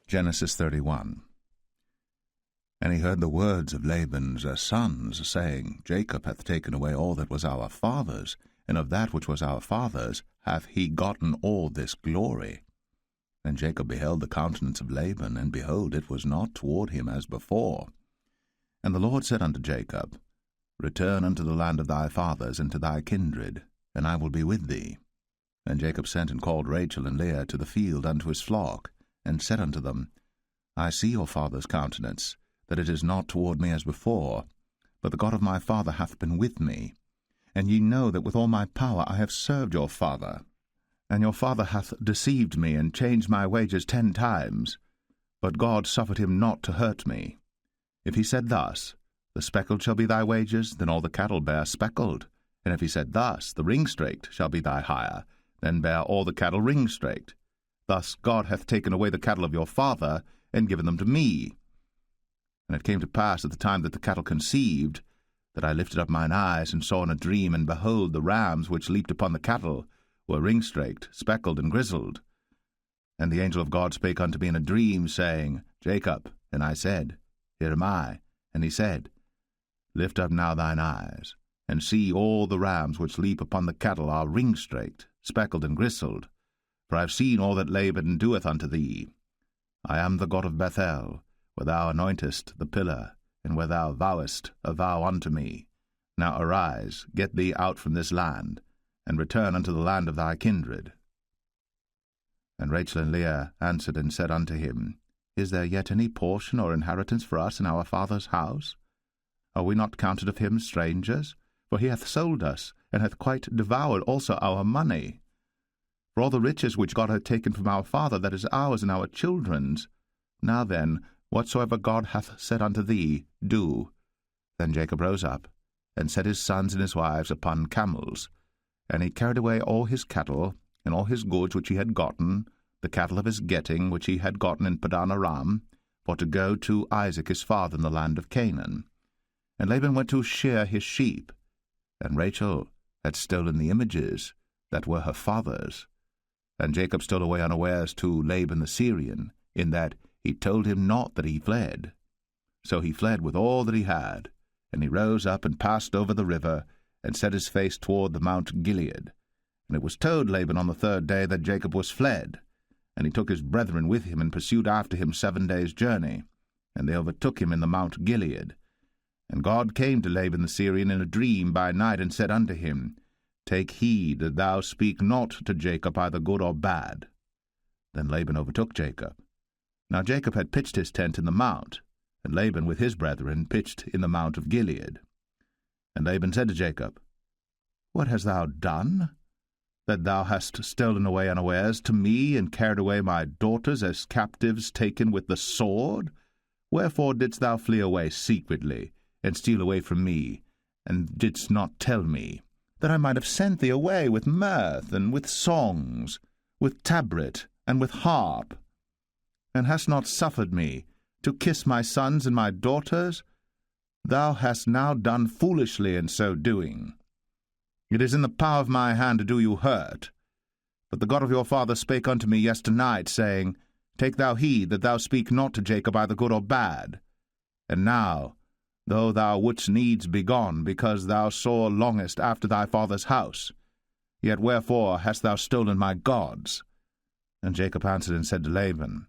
Genesis 31. And he heard the words of Laban's sons, saying, Jacob hath taken away all that was our father's, and of that which was our father's hath he gotten all this glory. And Jacob beheld the countenance of Laban, and behold, it was not toward him as before. And the Lord said unto Jacob, Return unto the land of thy fathers, and to thy kindred, and I will be with thee. And Jacob sent and called Rachel and Leah to the field unto his flock, and said unto them, I see your father's countenance, that it is not toward me as before, but the God of my father hath been with me. And ye know that with all my power I have served your father. And your father hath deceived me, and changed my wages 10 times. But God suffered him not to hurt me. If he said thus, The speckled shall be thy wages, then all the cattle bear speckled. And if he said thus, The ring-straked shall be thy hire, then bear all the cattle ring-straked. Thus God hath taken away the cattle of your father, and given them to me. And it came to pass at the time that the cattle conceived, that I lifted up mine eyes, and saw in a dream, and behold, the rams which leaped upon the cattle were ring-straked, speckled, and grizzled. And the angel of God spake unto me in a dream, saying, Jacob. And I said, Here am I. And he said, Lift up now thine eyes, and see all the rams which leap upon the cattle are ring-straked, speckled, and grizzled. For I have seen all that Laban doeth unto thee. I am the God of Bethel, where thou anointest the pillar, and where thou vowest a vow unto me. Now arise, get thee out from this land, and return unto the land of thy kindred. And Rachel and Leah answered and said unto him, Is there yet any portion or inheritance for us in our father's house? Are we not counted of him strangers? For he hath sold us, and hath quite devoured also our money. For all the riches which God hath taken from our father, that is ours and our children's. Now then, whatsoever God hath said unto thee, do. Then Jacob rose up, and set his sons and his wives upon camels. And he carried away all his cattle, and all his goods which he had gotten, the cattle of his getting which he had gotten in Padan Aram, for to go to Isaac his father in the land of Canaan. And Laban went to shear his sheep, and Rachel had stolen the images that were her father's. And Jacob stole away unawares to Laban the Syrian, in that he told him not that he fled. So he fled with all that he had, and he rose up and passed over the river, and set his face toward the Mount Gilead. And it was told Laban on the 3rd day that Jacob was fled. And he took his brethren with him, and pursued after him 7 days' journey. And they overtook him in the Mount Gilead. And God came to Laban the Syrian in a dream by night, and said unto him, Take heed that thou speak not to Jacob either good or bad. Then Laban overtook Jacob. Now Jacob had pitched his tent in the mount, and Laban with his brethren pitched in the mount of Gilead. And Laban said to Jacob, What hast thou done, that thou hast stolen away unawares to me, and carried away my daughters as captives taken with the sword? Wherefore didst thou flee away secretly, and steal away from me, and didst not tell me, that I might have sent thee away with mirth, and with songs, with tabret, and with harp, and hast not suffered me to kiss my sons and my daughters? Thou hast now done foolishly in so doing. It is in the power of my hand to do you hurt. But the God of your father spake unto me yesternight, saying, Take thou heed that thou speak not to Jacob either good or bad. And now, though thou wouldst needs be gone, because thou sore longest after thy father's house, yet wherefore hast thou stolen my gods? And Jacob answered and said to Laban,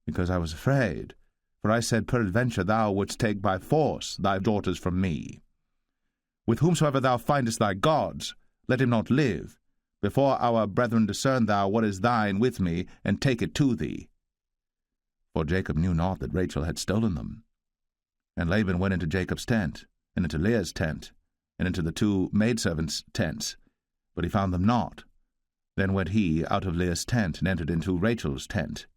Because I was afraid, for I said, Peradventure thou wouldst take by force thy daughters from me. With whomsoever thou findest thy gods, let him not live. Before our brethren discern thou what is thine with me, and take it to thee. For Jacob knew not that Rachel had stolen them. And Laban went into Jacob's tent, and into Leah's tent, and into the 2 maidservants' tents, but he found them not. Then went he out of Leah's tent, and entered into Rachel's tent.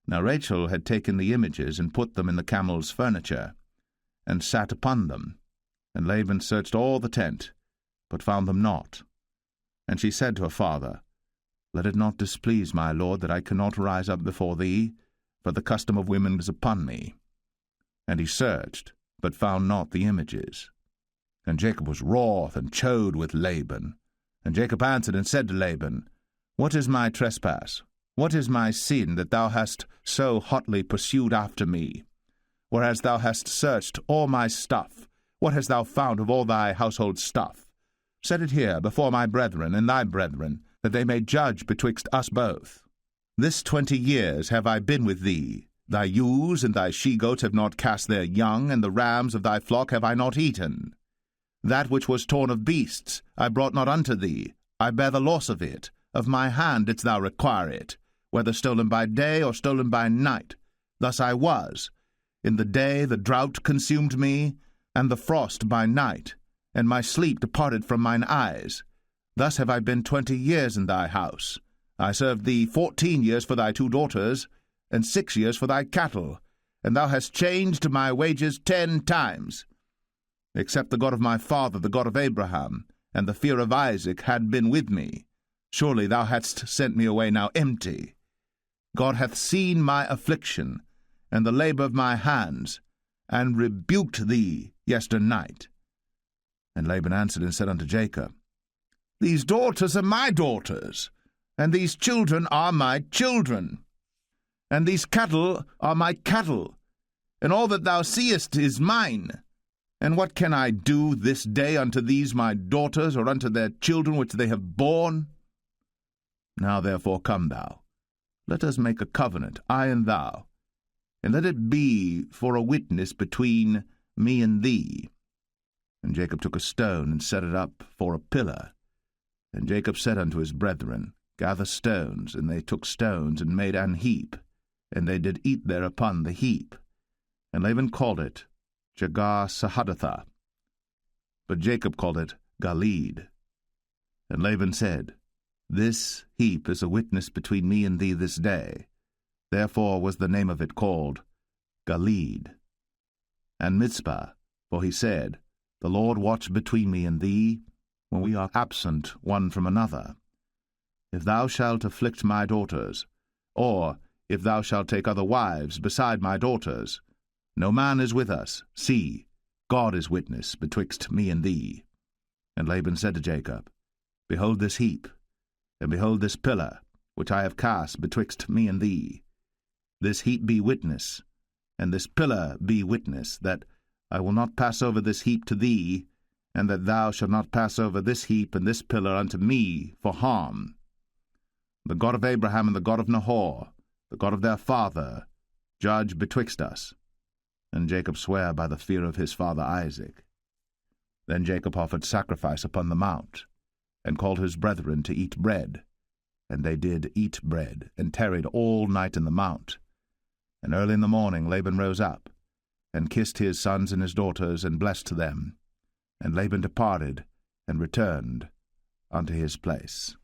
Now Rachel had taken the images, and put them in the camel's furniture, and sat upon them. And Laban searched all the tent, but found them not. And she said to her father, Let it not displease my lord that I cannot rise up before thee, for the custom of women is upon me. And he searched, but found not the images. And Jacob was wroth, and chode with Laban. And Jacob answered and said to Laban, What is my trespass? What is my sin that thou hast so hotly pursued after me? Whereas thou hast searched all my stuff, what hast thou found of all thy household stuff? Set it here before my brethren and thy brethren, that they may judge betwixt us both. This 20 years have I been with thee. Thy ewes and thy she-goats have not cast their young, and the rams of thy flock have I not eaten. That which was torn of beasts I brought not unto thee. I bear the loss of it. Of my hand didst thou require it, whether stolen by day or stolen by night. Thus I was. In the day the drought consumed me, and the frost by night, and my sleep departed from mine eyes. Thus have I been 20 years in thy house. I served thee 14 years for thy 2 daughters, and 6 years for thy cattle, and thou hast changed my wages 10 times. Except the God of my father, the God of Abraham, and the fear of Isaac had been with me, surely thou hadst sent me away now empty. God hath seen my affliction, and the labor of my hands, and rebuked thee yesternight. And Laban answered and said unto Jacob, These daughters are my daughters, and these children are my children, and these cattle are my cattle, and all that thou seest is mine. And what can I do this day unto these my daughters, or unto their children which they have borne? Now therefore come thou, let us make a covenant, I and thou, and let it be for a witness between me and thee. And Jacob took a stone, and set it up for a pillar. And Jacob said unto his brethren, Gather stones. And they took stones, and made an heap, and they did eat thereupon the heap. And Laban called it Jegar-sahadathah, but Jacob called it Gilead. And Laban said, This heap is a witness between me and thee this day. Therefore was the name of it called Gilead. And Mizpah, for he said, The Lord watch between me and thee, when we are absent one from another. If thou shalt afflict my daughters, or if thou shalt take other wives beside my daughters, no man is with us. See, God is witness betwixt me and thee. And Laban said to Jacob, Behold this heap, and behold this pillar, which I have cast betwixt me and thee. This heap be witness, and this pillar be witness, that I will not pass over this heap to thee, and that thou shalt not pass over this heap and this pillar unto me for harm. The God of Abraham and the God of Nahor, the God of their father, judge betwixt us. And Jacob sware by the fear of his father Isaac. Then Jacob offered sacrifice upon the mount, and called his brethren to eat bread. And they did eat bread, and tarried all night in the mount. And early in the morning Laban rose up, and kissed his sons and his daughters, and blessed them. And Laban departed, and returned unto his place.